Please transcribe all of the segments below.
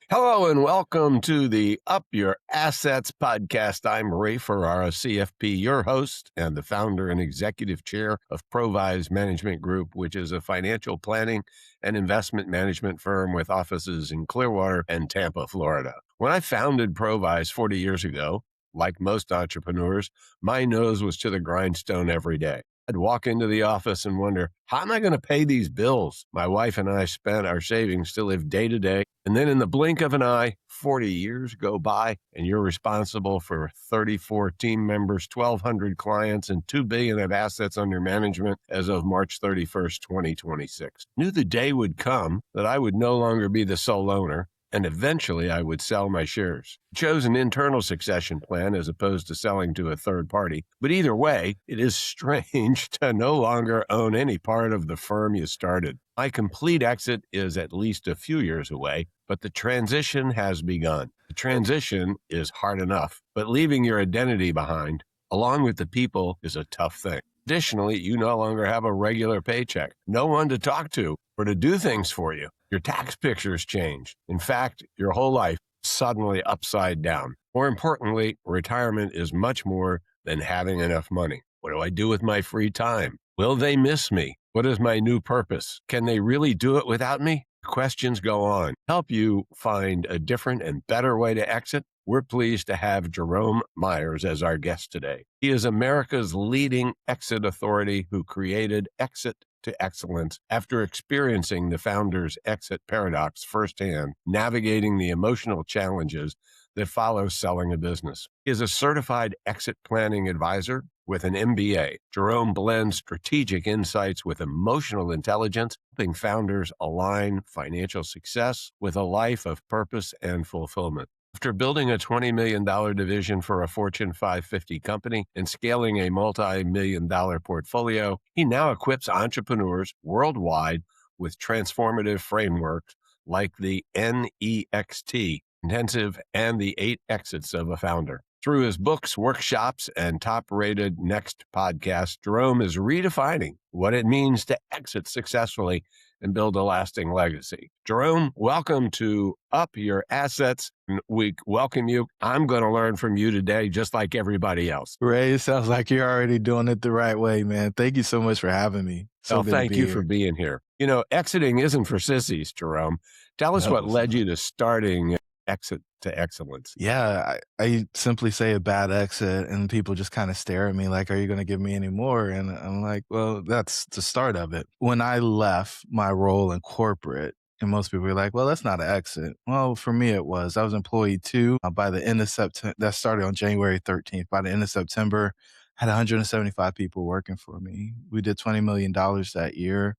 Hello and welcome to the Up Your Assets podcast. I'm Ray Ferarra, CFP, your host and the founder and executive chair of Provise Management Group, which is a financial planning and investment management firm with offices in Clearwater and Tampa, Florida. When I founded Provise 40 years ago, like most entrepreneurs, my nose was to the grindstone every day. I'd walk into the office and wonder, how am I going to pay these bills? My wife and I spent our savings to live day to day. And then in the blink of an eye, 40 years go by and you're responsible for 34 team members, 1,200 clients, and $2 billion of assets under management as of March 31st, 2026. Knew the day would come that I would no longer be the sole owner, and eventually I would sell my shares. Chose an internal succession plan as opposed to selling to a third party. But either way, it is strange to no longer own any part of the firm you started. My complete exit is at least a few years away, but the transition has begun. The transition is hard enough, but leaving your identity behind, along with the people, is a tough thing. Additionally, you no longer have a regular paycheck, no one to talk to or to do things for you. Your tax picture's changed. In fact, your whole life is suddenly upside down. More importantly, retirement is much more than having enough money. What do I do with my free time? Will they miss me? What is my new purpose? Can they really do it without me? Questions go on. Help you find a different and better way to exit. We're pleased to have Jerome Myers as our guest today. He is America's leading exit authority who created Exit to Excellence after experiencing the founder's exit paradox firsthand, navigating the emotional challenges that follow selling a business. He is a certified exit planning advisor with an MBA. Jerome blends strategic insights with emotional intelligence, helping founders align financial success with a life of purpose and fulfillment. After building a $20 million division for a Fortune 550 company and scaling a multi-million-dollar portfolio, he now equips entrepreneurs worldwide with transformative frameworks like the NEXT Intensive and the 8 Exits of a Founder. Through his books, workshops, and top-rated Next podcast, Jerome is redefining what it means to exit successfully and build a lasting legacy. Jerome, welcome to Up Your Assets. We welcome you. I'm going to learn from you today, just like everybody else. Ray, it sounds like you're already doing it the right way, man. Thank you so much for having me. Thank you for being here. You know, exiting isn't for sissies, Jerome. Tell us what led you to starting Exit to Excellence. Yeah, I simply say a bad exit and people just kind of stare at me like, are you going to give me any more? And I'm like, well, that's the start of it. When I left my role in corporate, and most people are like, well, that's not an exit. Well, for me, it was. I was employee 2 by the end of September. That started on January 13th. By the end of September, I had 175 people working for me. We did $20 million that year.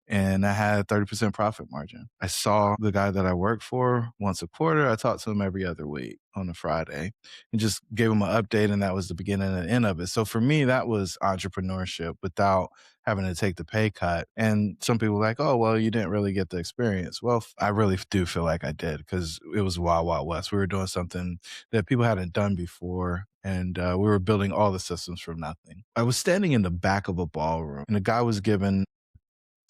And I had a 30% profit margin. I saw the guy that I worked for once a quarter. I talked to him every other week on a Friday and just gave him an update. And that was the beginning and the end of it. So for me, that was entrepreneurship without having to take the pay cut. And some people were like, oh, well, you didn't really get the experience. Well, I really do feel like I did because it was Wild Wild West. We were doing something that people hadn't done before. And we were building all the systems from nothing. I was standing in the back of a ballroom and the guy was given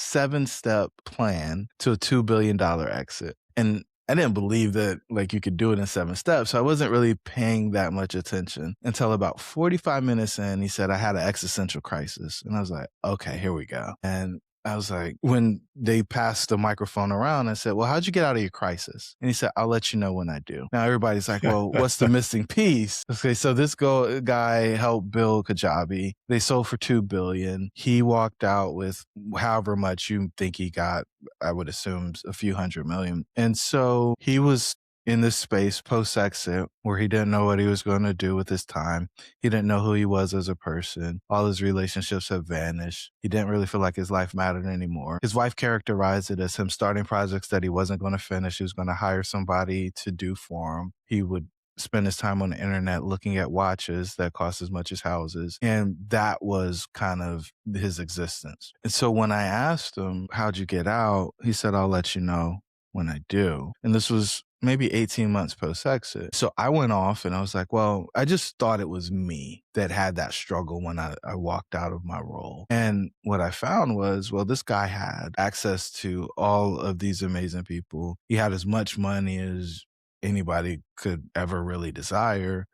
7-step plan to a $2 billion exit. And I didn't believe that like you could do it in 7 steps. So I wasn't really paying that much attention until about 45 minutes in, he said, I had an existential crisis. And I was like, okay, here we go. And I was like, when they passed the microphone around, I said, well, how'd you get out of your crisis? And he said, I'll let you know when I do. Now everybody's like, well, what's the missing piece? Okay, so this guy helped build Kajabi. They sold for $2 billion. He walked out with however much you think he got. I would assume a few $100 million. And so he was in this space post-exit where he didn't know what he was going to do with his time. He didn't know who he was as a person. All his relationships have vanished. He didn't really feel like his life mattered anymore. His wife characterized it as him starting projects that he wasn't going to finish. He was going to hire somebody to do for him. He would spend his time on the internet looking at watches that cost as much as houses. And that was kind of his existence. And so when I asked him, how'd you get out? He said, I'll let you know when I do. And this was maybe 18 months post-exit. So I went off and I was like, well, I just thought it was me that had that struggle when I walked out of my role. And what I found was, well, this guy had access to all of these amazing people. He had as much money as anybody could ever really desire.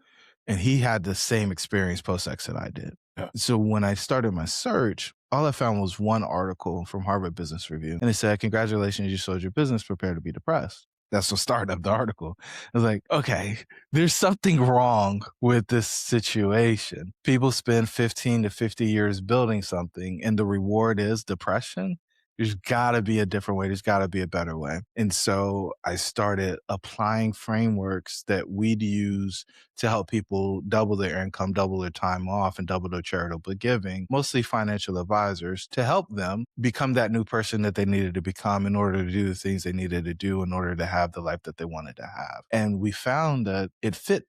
And he had the same experience post-exit I did. Yeah. So when I started my search, all I found was one article from Harvard Business Review. And it said, congratulations, you sold your business, prepare to be depressed. That's the start of the article. I was like, okay, there's something wrong with this situation. People spend 15 to 50 years building something, and the reward is depression. There's got to be a different way. There's got to be a better way. And so I started applying frameworks that we'd use to help people double their income, double their time off, and double their charitable giving, mostly financial advisors, to help them become that new person that they needed to become in order to do the things they needed to do in order to have the life that they wanted to have. And we found that it fit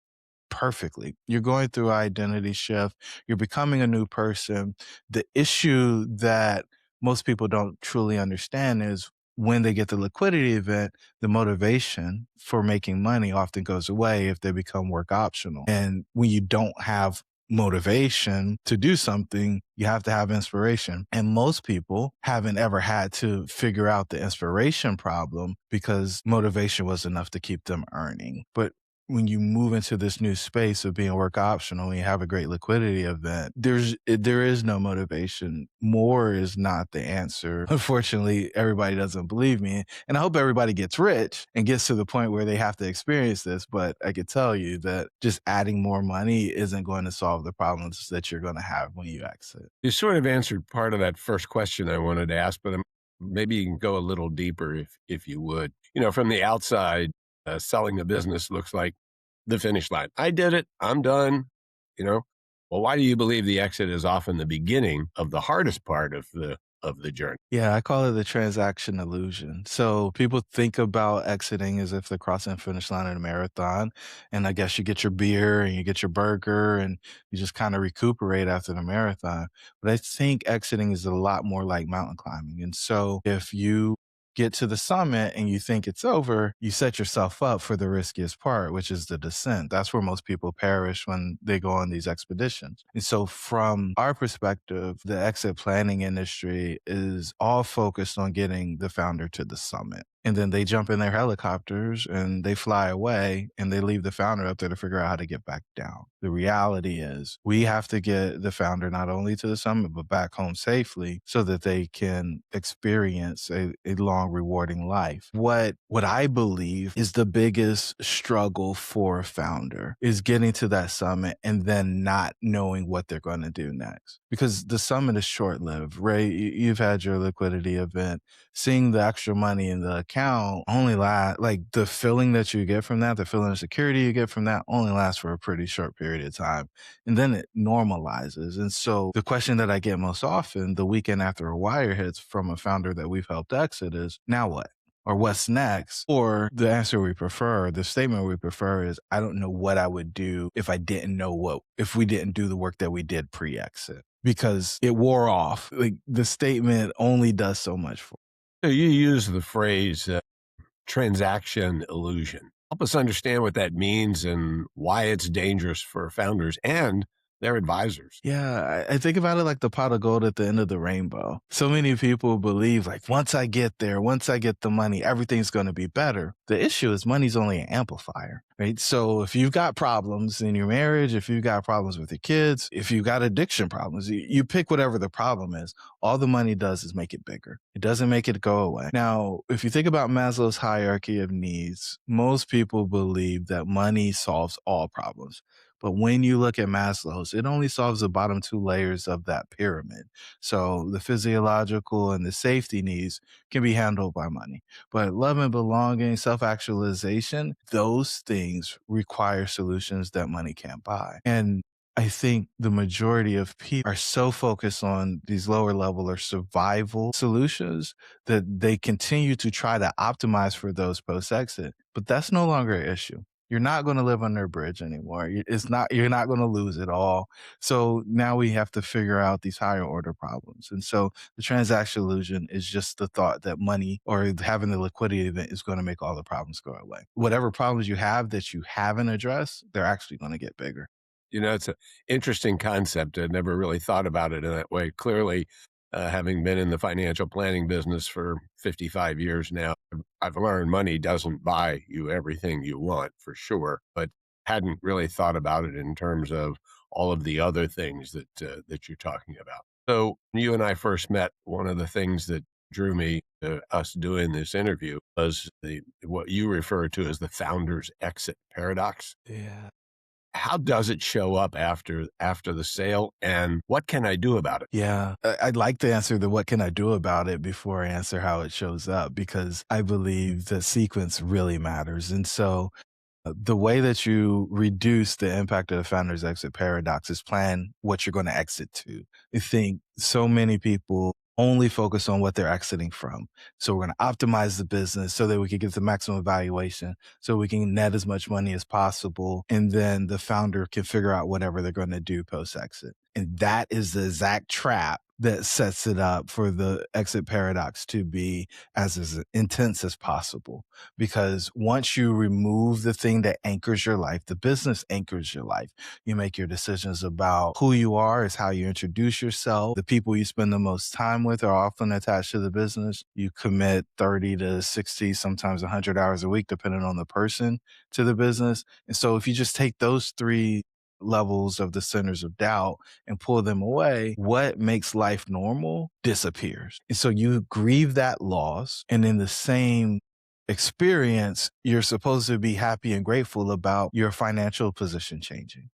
perfectly. You're going through identity shift, you're becoming a new person. The issue that most people don't truly understand is when they get the liquidity event, the motivation for making money often goes away if they become work optional. And when you don't have motivation to do something, you have to have inspiration. And most people haven't ever had to figure out the inspiration problem because motivation was enough to keep them earning. But when you move into this new space of being work optional and you have a great liquidity event, there is no motivation. More is not the answer. Unfortunately, everybody doesn't believe me. And I hope everybody gets rich and gets to the point where they have to experience this. But I could tell you that just adding more money isn't going to solve the problems that you're going to have when you exit. You sort of answered part of that first question I wanted to ask, but maybe you can go a little deeper if you would. From the outside, selling the business looks like the finish line. I did it. I'm done. You know, well, why do you believe the exit is often the beginning of the hardest part of the journey? Yeah, I call it the transaction illusion. So people think about exiting as if they're crossing the finish line in a marathon. And I guess you get your beer and you get your burger and you just kind of recuperate after the marathon. But I think exiting is a lot more like mountain climbing. And so if you get to the summit and you think it's over, you set yourself up for the riskiest part, which is the descent. That's where most people perish when they go on these expeditions. And so from our perspective, the exit planning industry is all focused on getting the founder to the summit. And then they jump in their helicopters and they fly away and they leave the founder up there to figure out how to get back down. The reality is we have to get the founder not only to the summit, but back home safely so that they can experience a long, rewarding life. What I believe is the biggest struggle for a founder is getting to that summit and then not knowing what they're going to do next. Because the summit is short-lived. Ray, you've had your liquidity event. Seeing the extra money in the account only lasts, like the feeling that you get from that, the feeling of security you get from that only lasts for a pretty short period of time. And then it normalizes. And so the question that I get most often the weekend after a wire hits from a founder that we've helped exit is, now what? Or what's next? Or the answer we prefer, the statement we prefer is, I don't know what I would do if if we didn't do the work that we did pre-exit because it wore off. Like the statement only does so much for. So you use the phrase transaction illusion. Help us understand what that means and why it's dangerous for founders and their advisors. Yeah, I think about it like the pot of gold at the end of the rainbow. So many people believe like once I get there, once I get the money, everything's going to be better. The issue is money's only an amplifier, right? So if you've got problems in your marriage, if you've got problems with your kids, if you've got addiction problems, you pick whatever the problem is. All the money does is make it bigger. It doesn't make it go away. Now, if you think about Maslow's hierarchy of needs, most people believe that money solves all problems. But when you look at Maslow's, it only solves the bottom two layers of that pyramid. So the physiological and the safety needs can be handled by money. But love and belonging, self-actualization, those things require solutions that money can't buy. And I think the majority of people are so focused on these lower level or survival solutions that they continue to try to optimize for those post-exit. But that's no longer an issue. you're not going to live under a bridge anymore. You're not going to lose it all. So now we have to figure out these higher order problems. And so the transaction illusion is just the thought that money or having the liquidity event is going to make all the problems go away. Whatever problems you have that you haven't addressed, they're actually going to get bigger. It's an interesting concept. I never really thought about it in that way. Clearly, having been in the financial planning business for 55 years now, I've learned money doesn't buy you everything you want for sure, but hadn't really thought about it in terms of all of the other things that you're talking about. So you and I first met. One of the things that drew me to us doing this interview was what you refer to as the founder's exit paradox. Yeah. How does it show up after the sale, and what can I do about it? Yeah, I'd like to answer the what can I do about it before I answer how it shows up because I believe the sequence really matters. And so the way that you reduce the impact of the founder's exit paradox is plan what you're going to exit to. I think so many people only focus on what they're exiting from. So we're going to optimize the business so that we can get the maximum valuation, so we can net as much money as possible. And then the founder can figure out whatever they're going to do post exit. And that is the exact trap that sets it up for the exit paradox to be as intense as possible. Because once you remove the thing that anchors your life, the business anchors your life. You make your decisions about who you are, is how you introduce yourself. The people you spend the most time with are often attached to the business. You commit 30 to 60, sometimes 100 hours a week, depending on the person, to the business. And so if you just take those three levels of the centers of doubt and pull them away, what makes life normal disappears. And so you grieve that loss. And in the same experience, you're supposed to be happy and grateful about your financial position changing.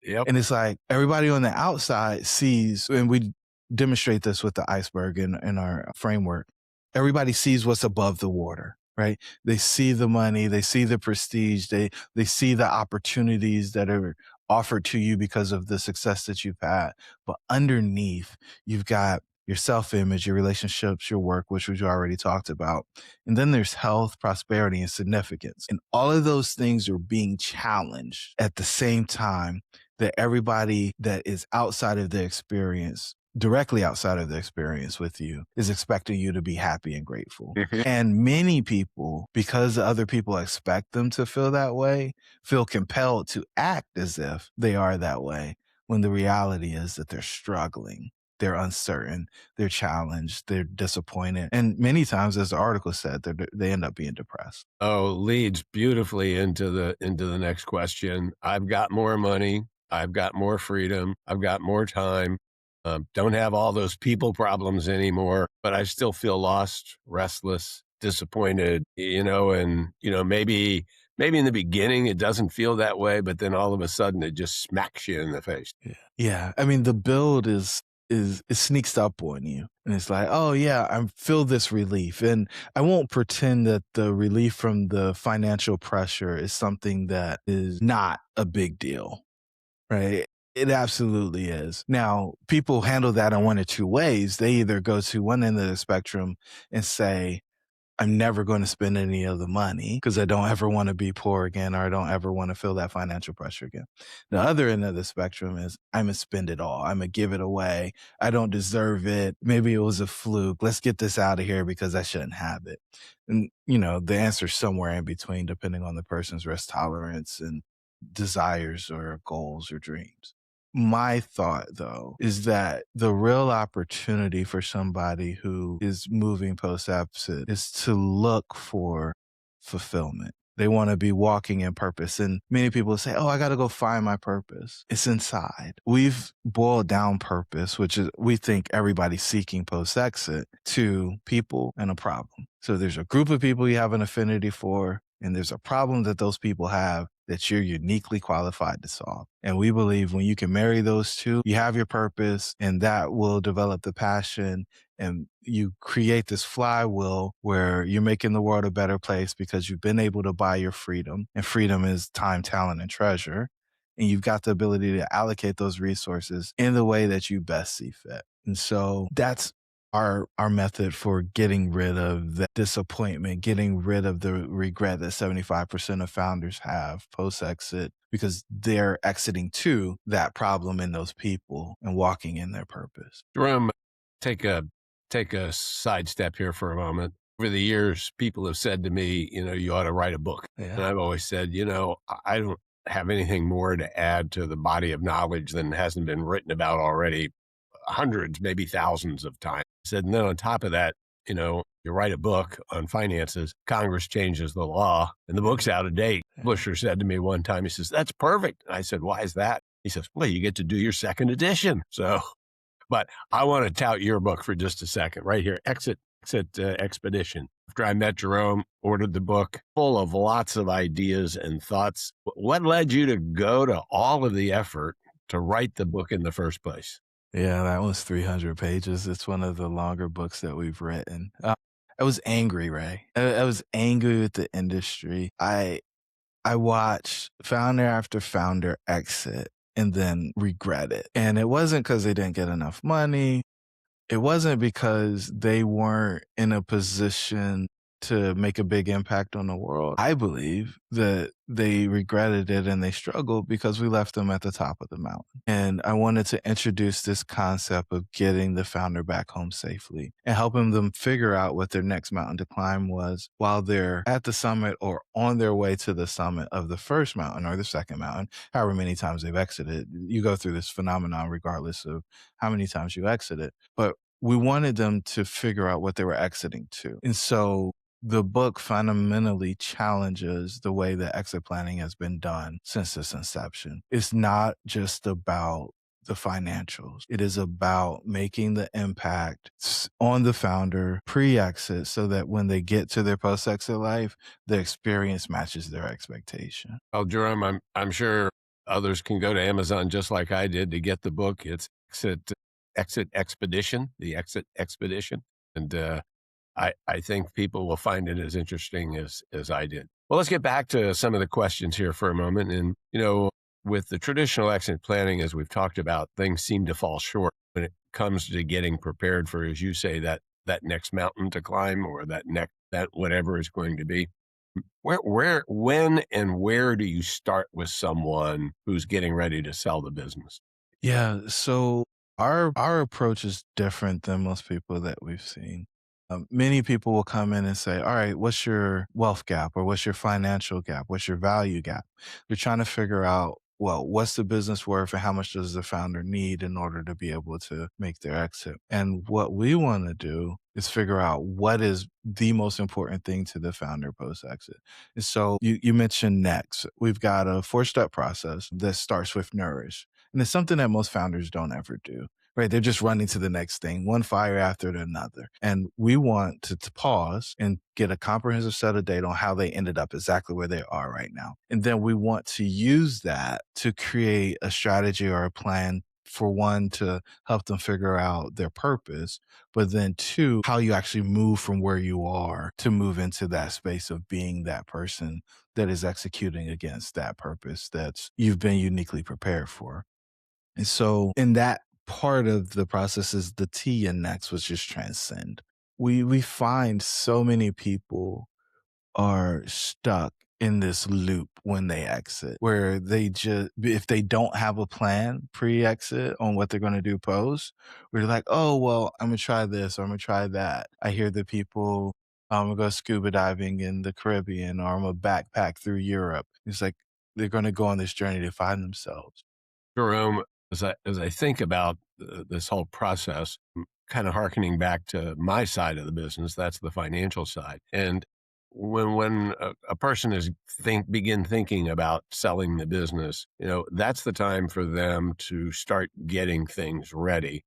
Yep. And it's like everybody on the outside sees, and we demonstrate this with the iceberg in our framework. Everybody sees what's above the water, right? They see the money, they see the prestige, they see the opportunities that are offered to you because of the success that you've had. But underneath, you've got your self-image, your relationships, your work, which we already talked about. And then there's health, prosperity, and significance. And all of those things are being challenged at the same time that everybody that is outside of the experience, directly outside of the experience with you, is expecting you to be happy and grateful. Mhm. And many people, because other people expect them to feel that way, feel compelled to act as if they are that way, when the reality is that they're struggling. They're uncertain, they're challenged, they're disappointed. And many times, as the article said, they end up being depressed. Oh, leads beautifully into the next question. I've got more money. I've got more freedom. I've got more time. Don't have all those people problems anymore, but I still feel lost, restless, disappointed, maybe in the beginning it doesn't feel that way, but then all of a sudden it just smacks you in the face. Yeah. Yeah. I mean, the build is it sneaks up on you. And it's like, oh yeah, I feel this relief. And I won't pretend that the relief from the financial pressure is something that is not a big deal, right? It absolutely is. Now, people handle that in one or two ways. They either go to one end of the spectrum and say, I'm never going to spend any of the money because I don't ever want to be poor again, or I don't ever want to feel that financial pressure again. The other end of the spectrum is I'm going to spend it all. I'm going to give it away. I don't deserve it. Maybe it was a fluke. Let's get this out of here because I shouldn't have it. And, the answer is somewhere in between, depending on the person's risk tolerance and desires or goals or dreams. My thought, though, is that the real opportunity for somebody who is moving post exit is to look for fulfillment. They want to be walking in purpose. And many people say, oh, I got to go find my purpose. It's inside. We've boiled down purpose, which is we think everybody's seeking post exit, to people and a problem. So there's a group of people you have an affinity for, and there's a problem that those people have that you're uniquely qualified to solve. And we believe when you can marry those two, you have your purpose, and that will develop the passion, and you create this flywheel where you're making the world a better place because you've been able to buy your freedom, and freedom is time, talent, and treasure. And you've got the ability to allocate those resources in the way that you best see fit. And so that's our method for getting rid of the disappointment, getting rid of the regret that 75% of founders have post-exit because they're exiting to that problem in those people and walking in their purpose. Jerome, take a take a sidestep here for a moment. Over the years, people have said to me, you ought to write a book. Yeah. And I've always said, I don't have anything more to add to the body of knowledge than hasn't been written about already hundreds, maybe thousands of times. I said, and then on top of that, you write a book on finances, Congress changes the law, and the book's out of date. Busher said to me one time, he says, that's perfect. And I said, why is that? He says, well, you get to do your second edition. So, but I want to tout your book for just a second right here. Exit Expedition. After I met Jerome, ordered the book, full of lots of ideas and thoughts. What led you to go to all of the effort to write the book in the first place? Yeah, that was 300 pages. It's one of the longer books that we've written. I was angry, Ray. I was angry with the industry. I watched founder after founder exit and then regret it. And it wasn't because they didn't get enough money. It wasn't because they weren't in a position to make a big impact on the world. I believe that they regretted it and they struggled because we left them at the top of the mountain. And I wanted to introduce this concept of getting the founder back home safely and helping them figure out what their next mountain to climb was while they're at the summit or on their way to the summit of the first mountain or the second mountain, however many times they've exited. You go through this phenomenon regardless of how many times you exit it. But we wanted them to figure out what they were exiting to. And so the book fundamentally challenges the way that exit planning has been done since its inception. It's not just about the financials. It is about making the impact on the founder pre-exit so that when they get to their post-exit life, the experience matches their expectation. Well, Jerome, I'm sure others can go to Amazon just like I did to get the book. It's Exit Expedition, the Exit Expedition. And I think people will find it as interesting as I did. Well, let's get back to some of the questions here for a moment. And, with the traditional exit planning, as we've talked about, things seem to fall short when it comes to getting prepared for, as you say, that next mountain to climb or that whatever is going to be. When and where do you start with someone who's getting ready to sell the business? Yeah, so our approach is different than most people that we've seen. Many people will come in and say, all right, what's your wealth gap or what's your financial gap? What's your value gap? They're trying to figure out, well, what's the business worth and how much does the founder need in order to be able to make their exit? And what we want to do is figure out what is the most important thing to the founder post-exit. And so you mentioned next. We've got a 4-step process that starts with nourish. And it's something that most founders don't ever do. Right. They're just running to the next thing, one fire after another. And we want to pause and get a comprehensive set of data on how they ended up exactly where they are right now. And then we want to use that to create a strategy or a plan for one, to help them figure out their purpose, but then two, how you actually move from where you are to move into that space of being that person that is executing against that purpose that you've been uniquely prepared for. And so in that part of the process is the T in next, which is transcend. We find so many people are stuck in this loop when they exit, where they just, if they don't have a plan pre-exit on what they're going to do post, we're like, oh, well, I'm going to try this or I'm going to try that. I hear the people, I'm going to go scuba diving in the Caribbean or I'm going to backpack through Europe. It's like they're going to go on this journey to find themselves. Jerome, as I think about this whole process, kind of hearkening back to my side of the business, that's the financial side. And when a person is begin thinking about selling the business, that's the time for them to start getting things ready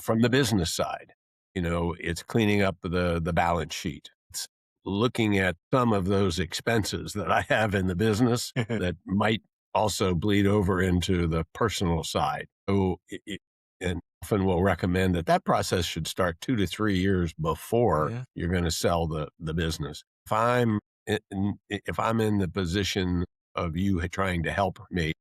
from the business side. It's cleaning up the balance sheet. It's looking at some of those expenses that I have in the business that might also bleed over into the personal side. So, and often we'll recommend that process should start 2 to 3 years before you're going to sell the business. If I'm in the position of you trying to help me,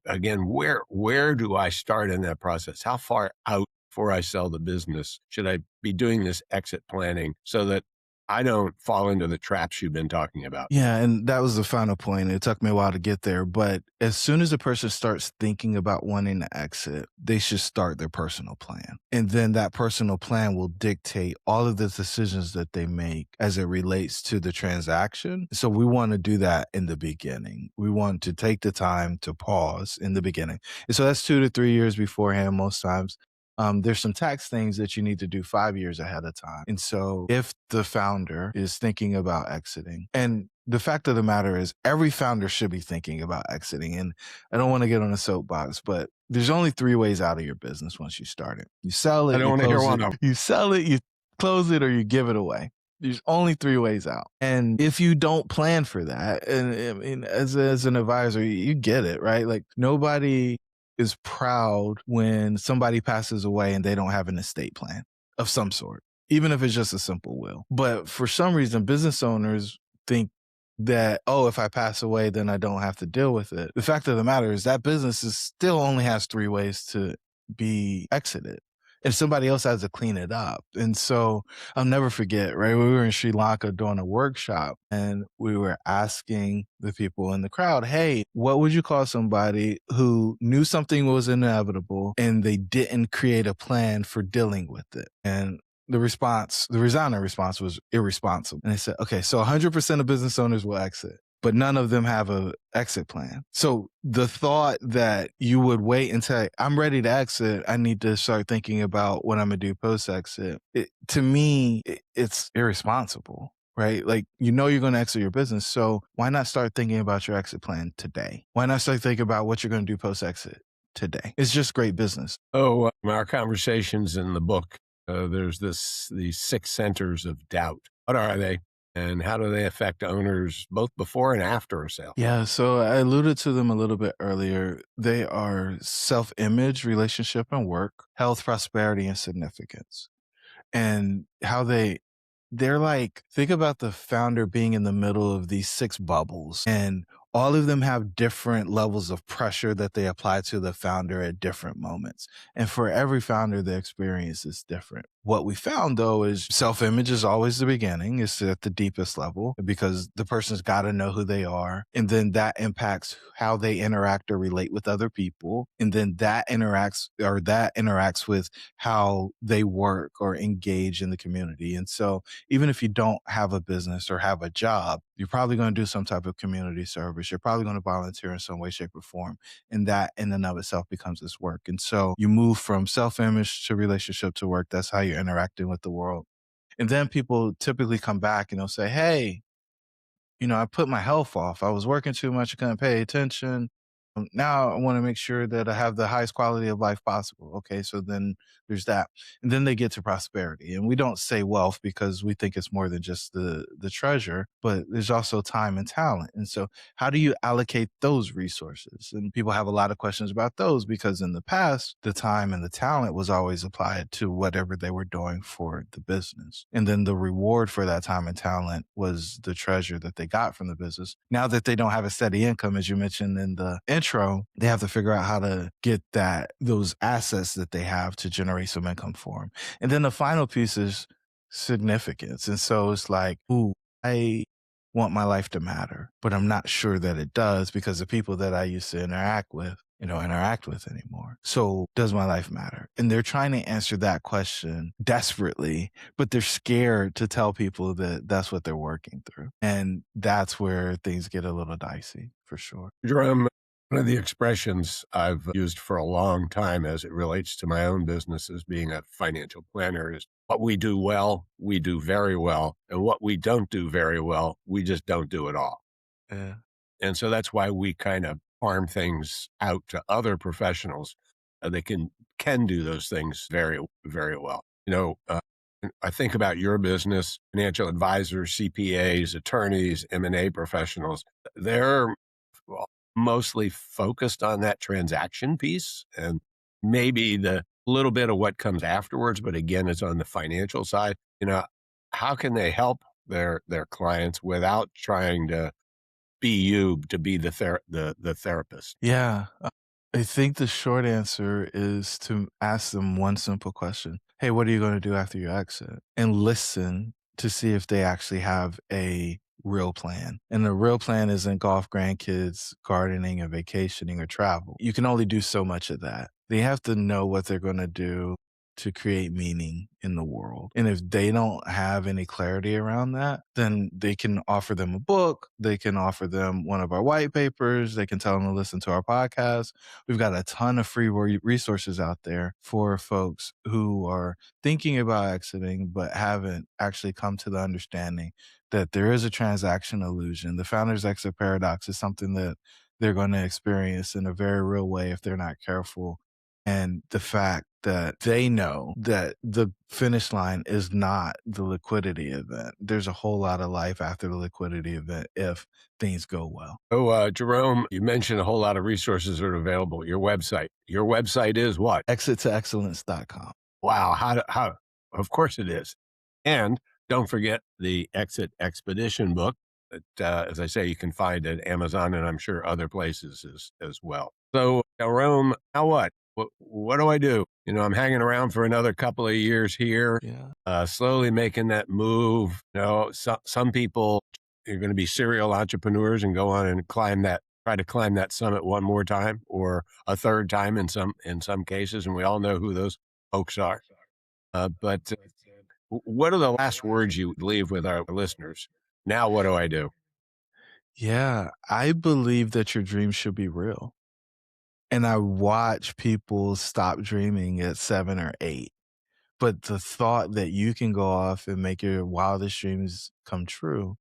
again, where do I start in that process? How far out before I sell the business? Should I be doing this exit planning so that I don't fall into the traps you've been talking about? Yeah, and that was the final point. It took me a while to get there, but as soon as a person starts thinking about wanting to exit, they should start their personal plan. And then that personal plan will dictate all of the decisions that they make as it relates to the transaction. So we want to do that in the beginning. We want to take the time to pause in the beginning. And so that's 2 to 3 years beforehand most times. There's some tax things that you need to do 5 years ahead of time. And so if the founder is thinking about exiting, and the fact of the matter is every founder should be thinking about exiting. And I don't want to get on a soapbox, but there's only 3 ways out of your business once you start it. You sell I it, don't you want to hear close one it, of them. you sell it, you close it, or you give it away. There's only 3 ways out. And if you don't plan for that, and I mean, as an advisor, you get it, right? Like nobody is proud when somebody passes away and they don't have an estate plan of some sort, even if it's just a simple will. But for some reason, business owners think that, oh, if I pass away, then I don't have to deal with it. The fact of the matter is that business is still only has 3 ways to be exited. And somebody else has to clean it up. And so I'll never forget, right? We were in Sri Lanka doing a workshop and we were asking the people in the crowd, hey, what would you call somebody who knew something was inevitable and they didn't create a plan for dealing with it? And the resounding response was irresponsible. And they said, okay, so 100% of business owners will exit, but none of them have a exit plan. So the thought that you would wait until I'm ready to exit, I need to start thinking about what I'm gonna do post exit. To me, it's irresponsible, right? Like, you know, you're going to exit your business. So why not start thinking about your exit plan today? Why not start thinking about what you're going to do post exit today? It's just great business. Oh, our conversations in the book, there's these 6 centers of doubt. What are they? And how do they affect owners both before and after a sale? Yeah, so I alluded to them a little bit earlier. They are self-image, relationship and work, health, prosperity, and significance. And how they're like, think about the founder being in the middle of these 6 bubbles, and all of them have different levels of pressure that they apply to the founder at different moments. And for every founder, the experience is different. What we found though is self-image is always the beginning. It's at the deepest level because the person's got to know who they are. And then that impacts how they interact or relate with other people. And then that interacts with how they work or engage in the community. And so even if you don't have a business or have a job, you're probably going to do some type of community service. You're probably going to volunteer in some way, shape, or form. And that in and of itself becomes this work. And so you move from self-image to relationship to work. That's how you're interacting with the world. And then people typically come back and they'll say, hey, I put my health off. I was working too much. I couldn't pay attention. Now I want to make sure that I have the highest quality of life possible. Okay. So then there's that. And then they get to prosperity. And we don't say wealth because we think it's more than just the treasure, but there's also time and talent. And so how do you allocate those resources? And people have a lot of questions about those because in the past, the time and the talent was always applied to whatever they were doing for the business. And then the reward for that time and talent was the treasure that they got from the business. Now that they don't have a steady income, as you mentioned in the intro, they have to figure out how to get those assets that they have to generate some income for them. And then the final piece is significance. And so it's like, ooh, I want my life to matter, but I'm not sure that it does because the people that I used to interact with anymore. So does my life matter? And they're trying to answer that question desperately, but they're scared to tell people that that's what they're working through. And that's where things get a little dicey for sure. Jerome, one of the expressions I've used for a long time as it relates to my own business as being a financial planner is what we do well, we do very well. And what we don't do very well, we just don't do at all. Yeah. And so that's why we kind of farm things out to other professionals. They can do those things very, very well. I think about your business, financial advisors, CPAs, attorneys, M&A professionals. They're mostly focused on that transaction piece and maybe the little bit of what comes afterwards. But again, it's on the financial side. How can they help their clients without trying to be the therapist? Yeah. I think the short answer is to ask them one simple question. Hey, what are you going to do after you exit? And listen to see if they actually have a real plan. And the real plan isn't golf, grandkids, gardening, and vacationing or travel. You can only do so much of that. They have to know what they're going to do to create meaning in the world. And if they don't have any clarity around that, then they can offer them a book. They can offer them one of our white papers. They can tell them to listen to our podcast. We've got a ton of free resources out there for folks who are thinking about exiting, but haven't actually come to the understanding that there is a transaction illusion. The founder's exit paradox is something that they're going to experience in a very real way if they're not careful. And the fact that they know that the finish line is not the liquidity event. There's a whole lot of life after the liquidity event if things go well. Oh, Jerome, you mentioned a whole lot of resources that are available. Your website is what? ExitToExcellence.com. Wow. Of course it is. And don't forget the Exit Expedition book that, as I say, you can find at Amazon and I'm sure other places as well. So, Jerome, now what? What do I do? I'm hanging around for another couple of years here, slowly making that move. Some people are going to be serial entrepreneurs and go on and try to climb that summit one more time or a third time in some cases. And we all know who those folks are. But what are the last words you leave with our listeners? Now, what do I do? Yeah, I believe that your dreams should be real. And I watch people stop dreaming at 7 or 8. But the thought that you can go off and make your wildest dreams come true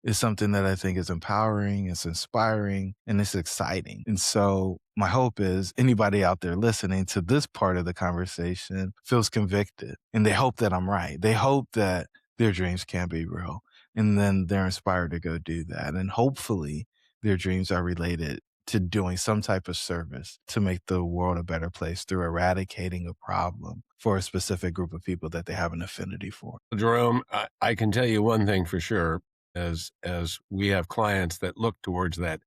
is something that I think is empowering, it's inspiring, and it's exciting. And so my hope is anybody out there listening to this part of the conversation feels convicted and they hope that I'm right. They hope that their dreams can be real. And then they're inspired to go do that. And hopefully their dreams are related to doing some type of service to make the world a better place through eradicating a problem for a specific group of people that they have an affinity for. Jerome, I can tell you one thing for sure, as we have clients that look towards that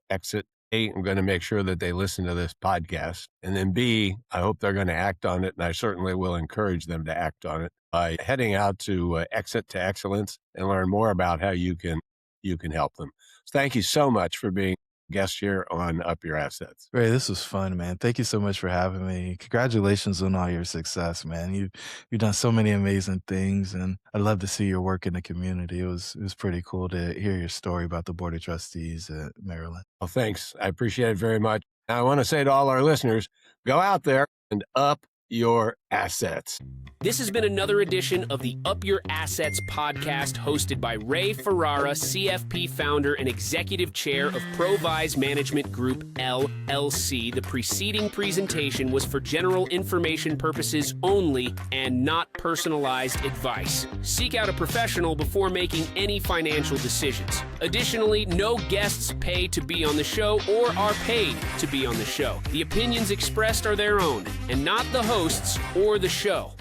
exit. A, I'm going to make sure that they listen to this podcast. And then B, I hope they're going to act on it. And I certainly will encourage them to act on it by heading out to Exit to Excellence and learn more about how you can help them. So thank you so much for being guest here on Up Your Assets. Ray, this was fun, man. Thank you so much for having me. Congratulations on all your success, man. You've done so many amazing things, and I'd love to see your work in the community. It was pretty cool to hear your story about the Board of Trustees at Maryland. Well, thanks. I appreciate it very much. Now, I want to say to all our listeners, go out there and up your assets. This has been another edition of the Up Your Assets podcast hosted by Ray Ferarra, CFP founder and executive chair of Provise Management Group, LLC. The preceding presentation was for general information purposes only and not personalized advice. Seek out a professional before making any financial decisions. Additionally, no guests pay to be on the show or are paid to be on the show. The opinions expressed are their own and not the host's or the show.